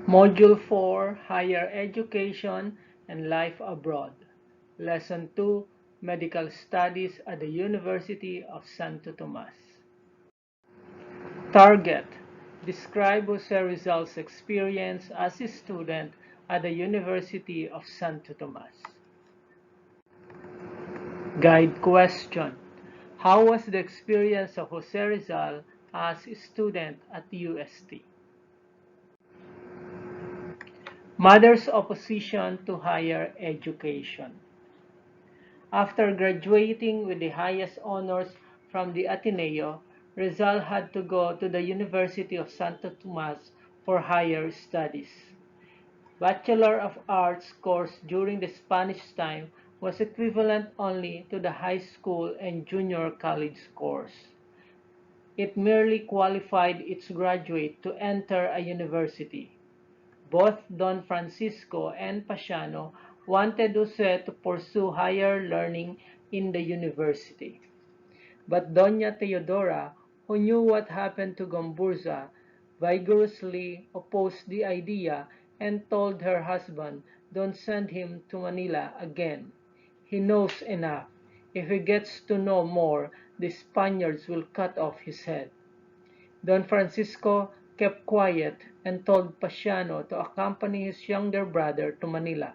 Module 4, Higher Education and Life Abroad. Lesson 2, Medical Studies at the University of Santo Tomas. Target: describe Jose Rizal's experience as a student at the University of Santo Tomas. Guide question: how was the experience of Jose Rizal as a student at UST? Mother's opposition to higher education. After graduating with the highest honors from the Ateneo, Rizal had to go to the University of Santo Tomas for higher studies. Bachelor of Arts course during the Spanish time was equivalent only to the high school and junior college course. It merely qualified its graduate to enter a university. Both Don Francisco and Pasiano wanted Jose to pursue higher learning in the university. But Doña Teodora, who knew what happened to Gomburza, vigorously opposed the idea and told her husband, "Don't send him to Manila again. He knows enough. If he gets to know more, the Spaniards will cut off his head." Don Francisco kept quiet and told Pasiano to accompany his younger brother to Manila,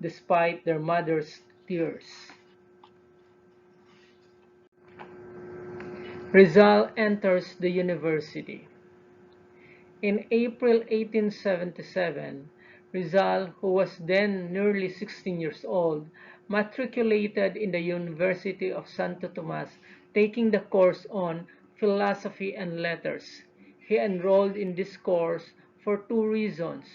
despite their mother's tears. Rizal enters the university. In April 1877, Rizal, who was then nearly 16 years old, matriculated in the University of Santo Tomas, taking the course on Philosophy and Letters. He enrolled in this course for two reasons.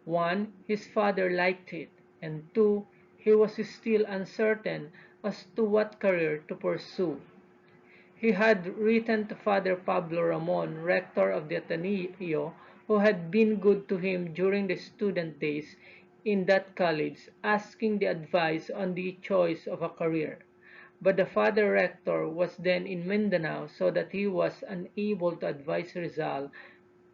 One, his father liked it, and two, he was still uncertain as to what career to pursue. He had written to Father Pablo Ramon, rector of the Ateneo, who had been good to him during the student days in that college, asking the advice on the choice of a career. But the Father Rector was then in Mindanao, so that he was unable to advise Rizal.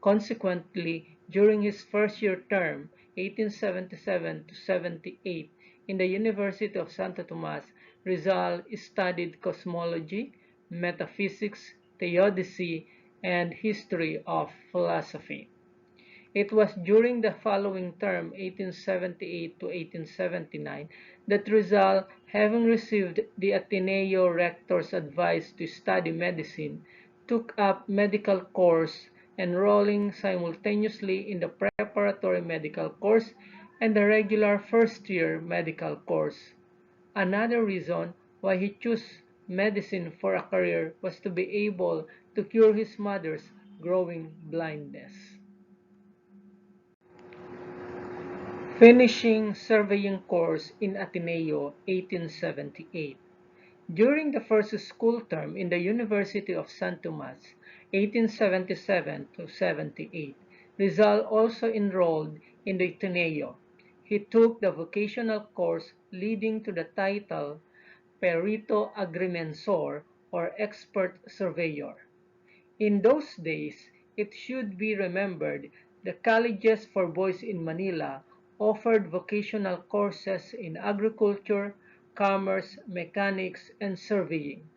Consequently, during his first year term, 1877 to 78, in the University of Santo Tomas, Rizal studied cosmology, metaphysics, theodicy, and history of philosophy. It was during the following term, 1878 to 1879, that Rizal, having received the Ateneo rector's advice to study medicine, took up medical course, enrolling simultaneously in the preparatory medical course and the regular first-year medical course. Another reason why he chose medicine for a career was to be able to cure his mother's growing blindness. Finishing surveying course in Ateneo, 1878. During the first school term in the University of San Tomas, 1877 to 78, Rizal also enrolled in the Ateneo. He took the vocational course leading to the title Perito Agrimensor or Expert Surveyor. In those days, it should be remembered, the colleges for boys in Manila offered vocational courses in agriculture, commerce, mechanics, and surveying.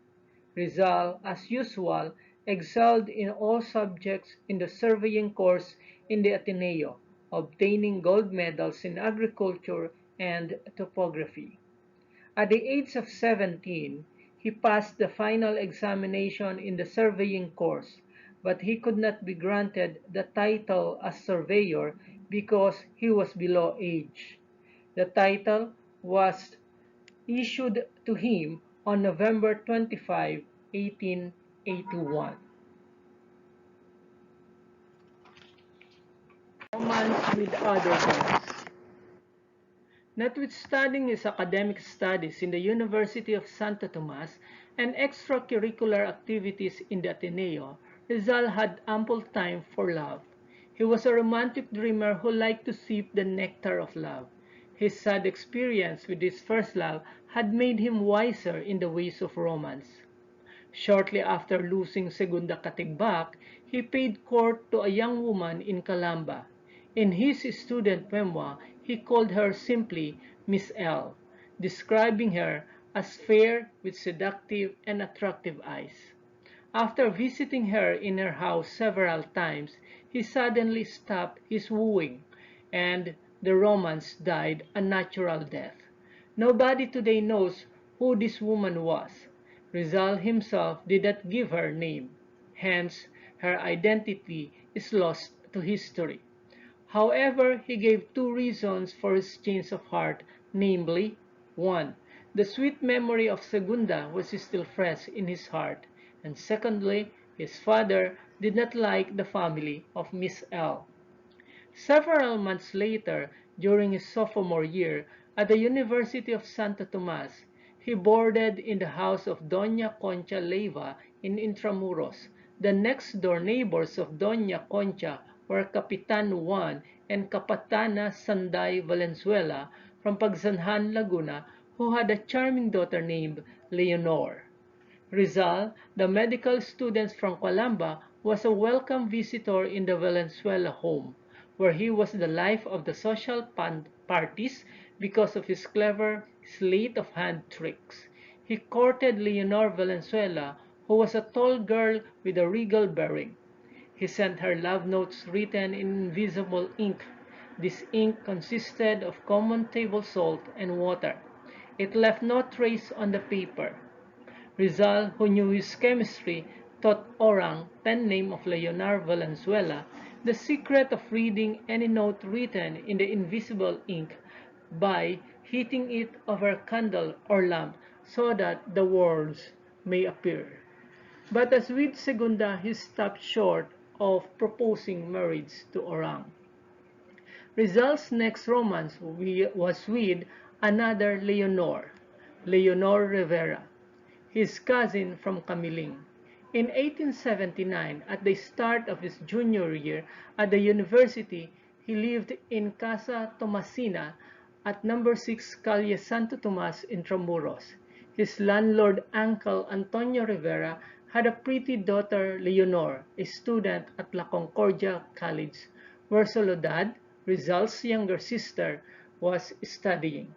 Rizal, as usual, excelled in all subjects in the surveying course in the Ateneo, obtaining gold medals in agriculture and topography. At the age of 17, he passed the final examination in the surveying course, but he could not be granted the title as surveyor because he was below age. The title was issued to him on November 25, 1881. Romance with other boys. Notwithstanding his academic studies in the University of Santo Tomas and extracurricular activities in the Ateneo, Rizal had ample time for love. He was a romantic dreamer who liked to sip the nectar of love. His sad experience with his first love had made him wiser in the ways of romance. Shortly after losing Segunda Katigbak, he paid court to a young woman in Calamba. In his student memoir, he called her simply Miss L, describing her as fair with seductive and attractive eyes. After visiting her in her house several times, he suddenly stopped his wooing, and the romance died a natural death. Nobody today knows who this woman was. Rizal himself did not give her name. Hence, her identity is lost to history. However, he gave two reasons for his change of heart, namely, 1. The sweet memory of Segunda was still fresh in his heart, and secondly, his father did not like the family of Miss L. Several months later, during his sophomore year at the University of Santo Tomas, he boarded in the house of Doña Concha Leiva in Intramuros. The next-door neighbors of Doña Concha were Capitan Juan and Capitana Sanday Valenzuela from Pagsanhan, Laguna, who had a charming daughter named Leonor. Rizal, the medical student from Calamba, was a welcome visitor in the Valenzuela home, where he was the life of the social parties because of his clever sleight of hand tricks. He courted Leonor Valenzuela, who was a tall girl with a regal bearing. He sent her love notes written in invisible ink. This ink consisted of common table salt and water. It left no trace on the paper. Rizal, who knew his chemistry, taught Orang, pen name of Leonor Valenzuela, the secret of reading any note written in the invisible ink by heating it over a candle or lamp so that the words may appear. But as with Segunda, he stopped short of proposing marriage to Orang. Rizal's next romance was with another Leonor, Leonor Rivera, his cousin from Camiling. In 1879, at the start of his junior year at the university, he lived in Casa Tomasina at number 6 Calle Santo Tomas, Intramuros. His landlord uncle Antonio Rivera had a pretty daughter Leonor, a student at La Concordia College, where Soledad, Rizal's younger sister, was studying.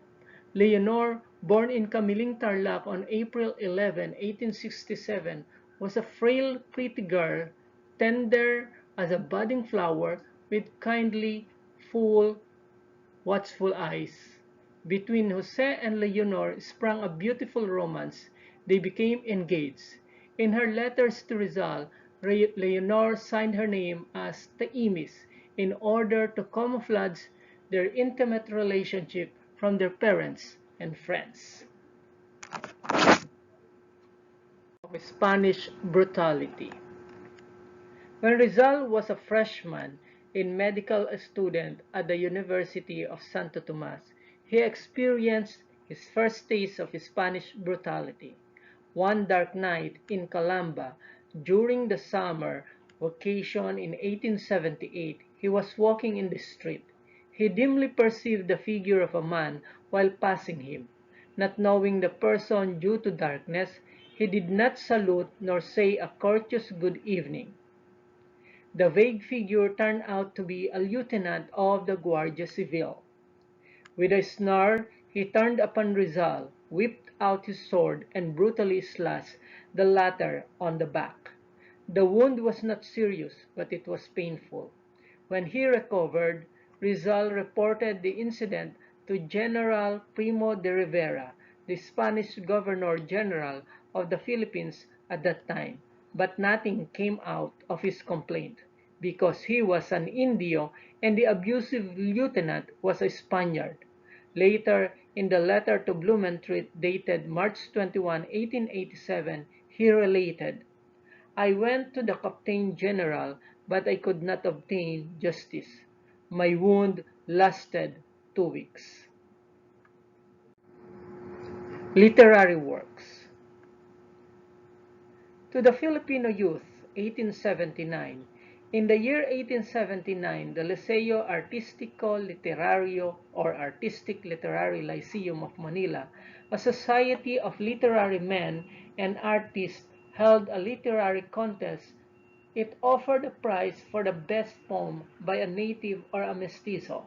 Leonor, born in Camiling, Tarlac on April 11, 1867, was a frail, pretty girl, tender as a budding flower, with kindly, full, watchful eyes. Between Jose and Leonor sprang a beautiful romance. They became engaged. In her letters to Rizal, Leonor signed her name as Taimis in order to camouflage their intimate relationship from their parents and friends. Of Spanish brutality. When Rizal was a freshman and medical student at the University of Santo Tomas, he experienced his first taste of Spanish brutality. One dark night in Calamba, during the summer vacation in 1878, he was walking in the street. He dimly perceived the figure of a man while passing him. Not knowing the person due to darkness, he did not salute nor say a courteous good evening. The vague figure turned out to be a lieutenant of the Guardia Civil. With a snarl, he turned upon Rizal, whipped out his sword, and brutally slashed the latter on the back. The wound was not serious, but it was painful. When he recovered, Rizal reported the incident to General Primo de Rivera, the Spanish Governor-General of the Philippines at that time, but nothing came out of his complaint, because he was an Indio and the abusive lieutenant was a Spaniard. Later, in the letter to Blumentritt dated March 21, 1887, he related, "I went to the Captain General, but I could not obtain justice. My wound lasted 2 weeks." Literary works. To the Filipino Youth, 1879. In the year 1879, the Liceo Artistico Literario or Artistic Literary Lyceum of Manila, a society of literary men and artists, held a literary contest It offered a prize for the best poem by a native or a mestizo.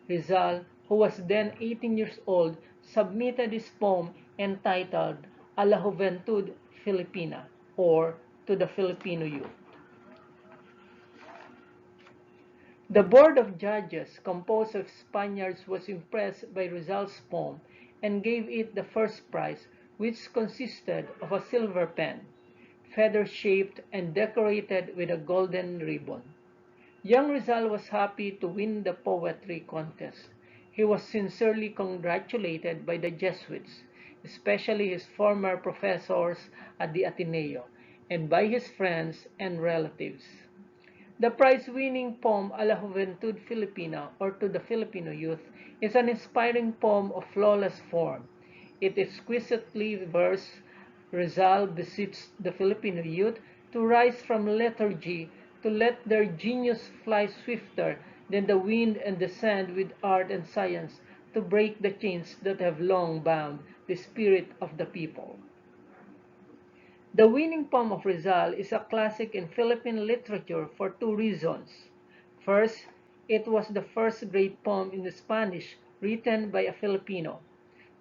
Rizal, who was then 18 years old, submitted his poem entitled A la Juventud Filipina, or To the Filipino Youth. The board of judges, composed of Spaniards, was impressed by Rizal's poem and gave it the first prize, which consisted of a silver pen, feather-shaped and decorated with a golden ribbon. Young Rizal was happy to win the poetry contest. He was sincerely congratulated by the Jesuits, especially his former professors at the Ateneo, and by his friends and relatives. The prize-winning poem A la Juventud Filipina, or To the Filipino Youth, is an inspiring poem of flawless form. It exquisitely versed. Rizal beseeches the Filipino youth to rise from lethargy, to let their genius fly swifter than the wind and descend with art and science to break the chains that have long bound the spirit of the people. The winning poem of Rizal is a classic in Philippine literature for two reasons. First, it was the first great poem in Spanish written by a Filipino,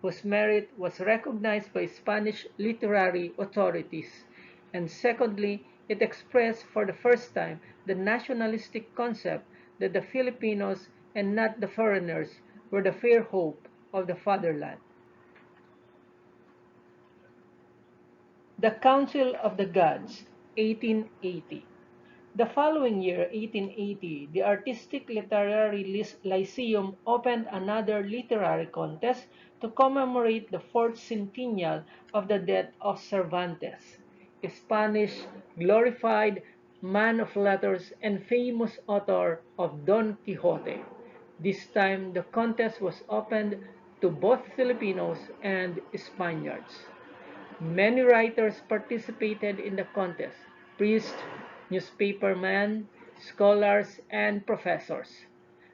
whose merit was recognized by Spanish literary authorities. And secondly, it expressed for the first time the nationalistic concept that the Filipinos and not the foreigners were the fair hope of the fatherland. The Council of the Gods, 1880. The following year, 1880, the Artistic Literary Lyceum opened another literary contest to commemorate the fourth centennial of the death of Cervantes, a Spanish glorified man of letters and famous author of Don Quixote. This time, the contest was opened to both Filipinos and Spaniards. Many writers participated in the contest: priests, newspapermen, scholars, and professors.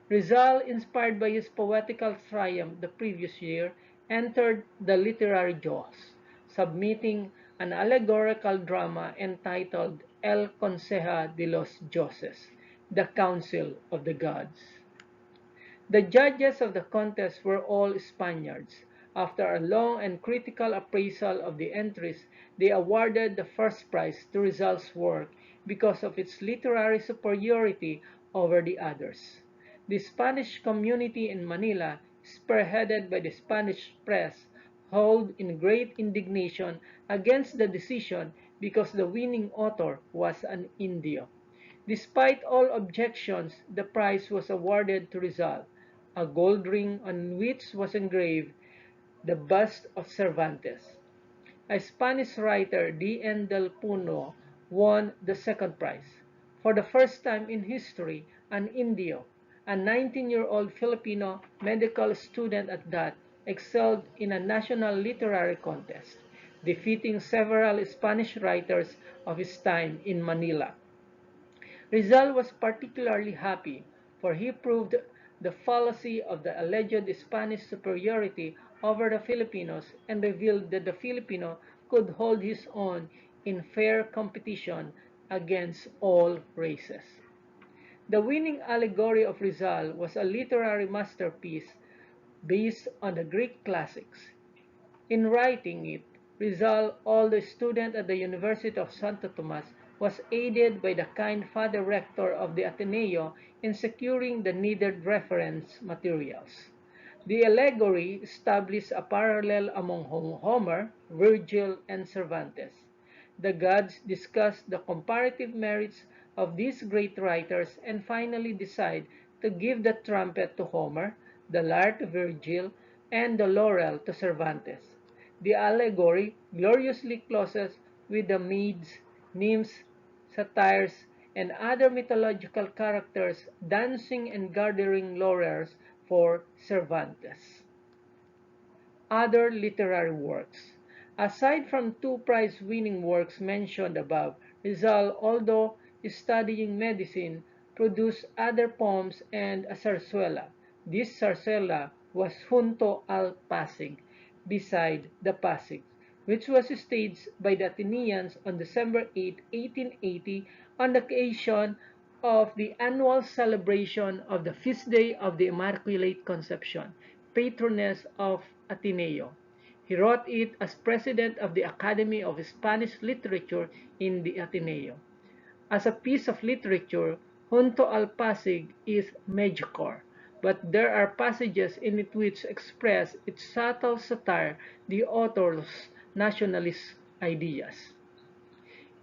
Rizal, inspired by his poetical triumph the previous year, entered the literary jaws, submitting an allegorical drama entitled El Consejo de los Dioses, the Council of the Gods. The judges of the contest were all Spaniards. After a long and critical appraisal of the entries, they awarded the first prize to Rizal's work because of its literary superiority over the others. The Spanish community in Manila, spearheaded by the Spanish press, howled in great indignation against the decision because the winning author was an Indio. Despite all objections, the prize was awarded to Rizal, a gold ring on which was engraved the bust of Cervantes. A Spanish writer, D. N. del Puno, won the second prize. For the first time in history, an Indio, a 19-year-old Filipino medical student at that, excelled in a national literary contest, defeating several Spanish writers of his time in Manila. Rizal was particularly happy, for he proved the fallacy of the alleged Spanish superiority over the Filipinos and revealed that the Filipino could hold his own in fair competition against all races. The winning allegory of Rizal was a literary masterpiece based on the Greek classics. In writing it, Rizal, although a student at the University of Santo Tomas, was aided by the kind Father Rector of the Ateneo in securing the needed reference materials. The allegory established a parallel among Homer, Virgil, and Cervantes. The gods discuss the comparative merits of these great writers and finally decide to give the trumpet to Homer, the lyre to Virgil, and the laurel to Cervantes. The allegory gloriously closes with the maids, nymphs, satyrs, and other mythological characters dancing and gathering laurels for Cervantes. Other literary works. Aside from two prize-winning works mentioned above, Rizal, although studying medicine, produced other poems and a zarzuela. This zarzuela was Junto al Pasig, beside the Pasig, which was staged by the Athenians on December 8, 1880, on the occasion of the annual celebration of the Feast Day of the Immaculate Conception, patroness of Ateneo. He wrote it as president of the Academy of Spanish Literature in the Ateneo. As a piece of literature, Junto al Pasig is mediocre, but there are passages in it which express its subtle satire the author's nationalist ideas.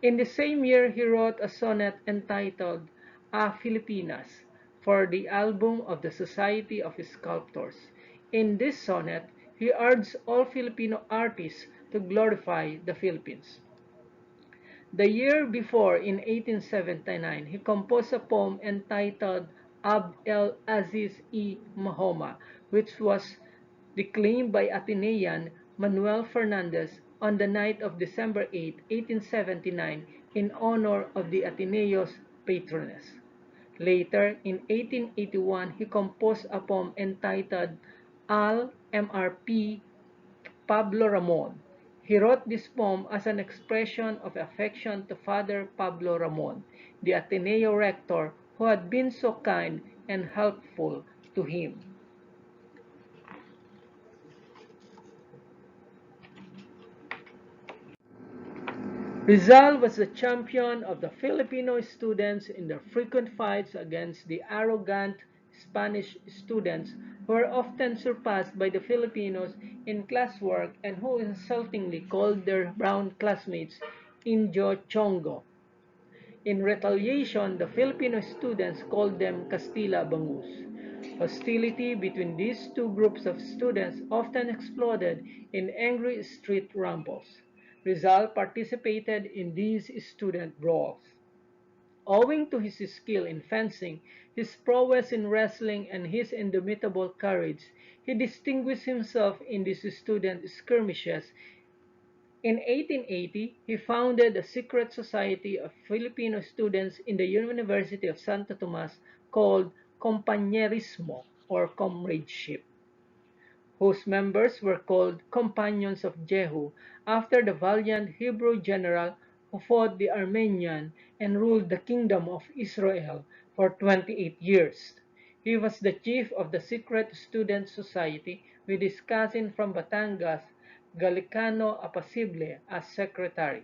In the same year, he wrote a sonnet entitled A Filipinas for the album of the Society of Sculptors. In this sonnet, he urged all Filipino artists to glorify the Philippines. The year before, in 1879, he composed a poem entitled Abd-el-Azis Mahoma, which was declaimed by Atenean Manuel Fernandez on the night of December 8, 1879, in honor of the Ateneo's patroness. Later, in 1881, he composed a poem entitled Al MRP Pablo Ramon. He wrote this poem as an expression of affection to Father Pablo Ramon, the Ateneo rector who had been so kind and helpful to him. Rizal was the champion of the Filipino students in their frequent fights against the arrogant Spanish students who were often surpassed by the Filipinos in classwork and who insultingly called their brown classmates Indio Chongo. In retaliation, the Filipino students called them Castilla Bangus. Hostility between these two groups of students often exploded in angry street rumbles. Rizal participated in these student brawls. Owing to his skill in fencing, his prowess in wrestling, and his indomitable courage, he distinguished himself in these student skirmishes. In 1880, he founded a secret society of Filipino students in the University of Santo Tomas called Compañerismo, or Comradeship, whose members were called Companions of Jehu after the valiant Hebrew general who fought the Armenian and ruled the kingdom of Israel for 28 years. He was the chief of the secret student society with his cousin from Batangas, Gallicano Apacible, as secretary.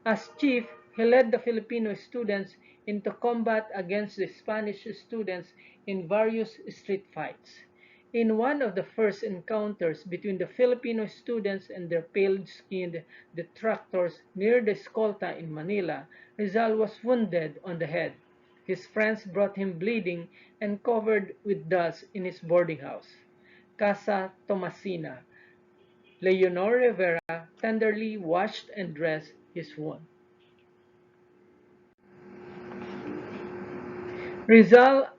As chief, he led the Filipino students into combat against the Spanish students in various street fights. In one of the first encounters between the Filipino students and their pale-skinned detractors near the Escolta in Manila, Rizal was wounded on the head. His friends brought him bleeding and covered with dust in his boarding house, Casa Tomasina. Leonor Rivera tenderly washed and dressed his wound. Rizal,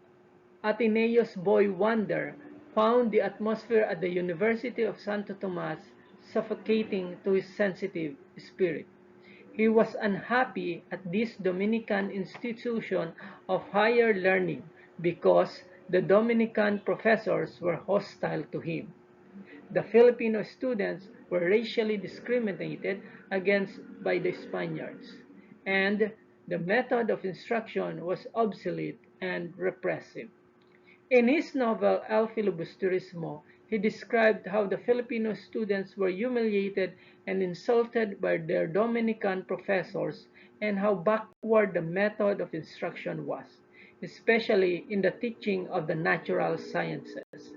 Ateneo's boy wonder, found the atmosphere at the University of Santo Tomas suffocating to his sensitive spirit. He was unhappy at this Dominican institution of higher learning because the Dominican professors were hostile to him. The Filipino students were racially discriminated against by the Spaniards, and the method of instruction was obsolete and repressive. In his novel El Filibusterismo, he described how the Filipino students were humiliated and insulted by their Dominican professors and how backward the method of instruction was, especially in the teaching of the natural sciences.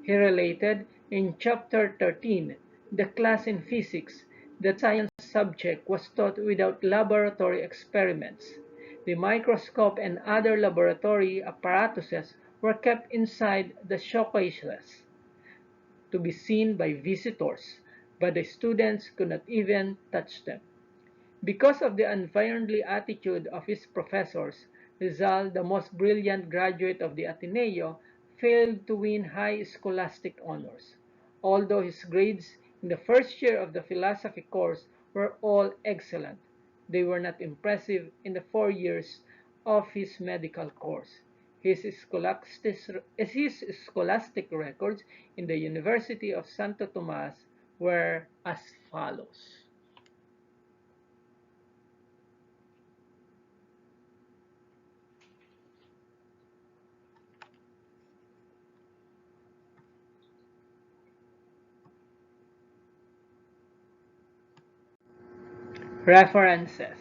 He related in chapter 13, the class in physics, that science subject was taught without laboratory experiments. The microscope and other laboratory apparatuses were kept inside the showcases to be seen by visitors, but the students could not even touch them. Because of the unfriendly attitude of his professors, Rizal, the most brilliant graduate of the Ateneo, failed to win high scholastic honors, although his grades in the first year of the philosophy course were all excellent. They were not impressive in the 4 years of his medical course. His scholastic records in the University of Santo Tomas were as follows. References: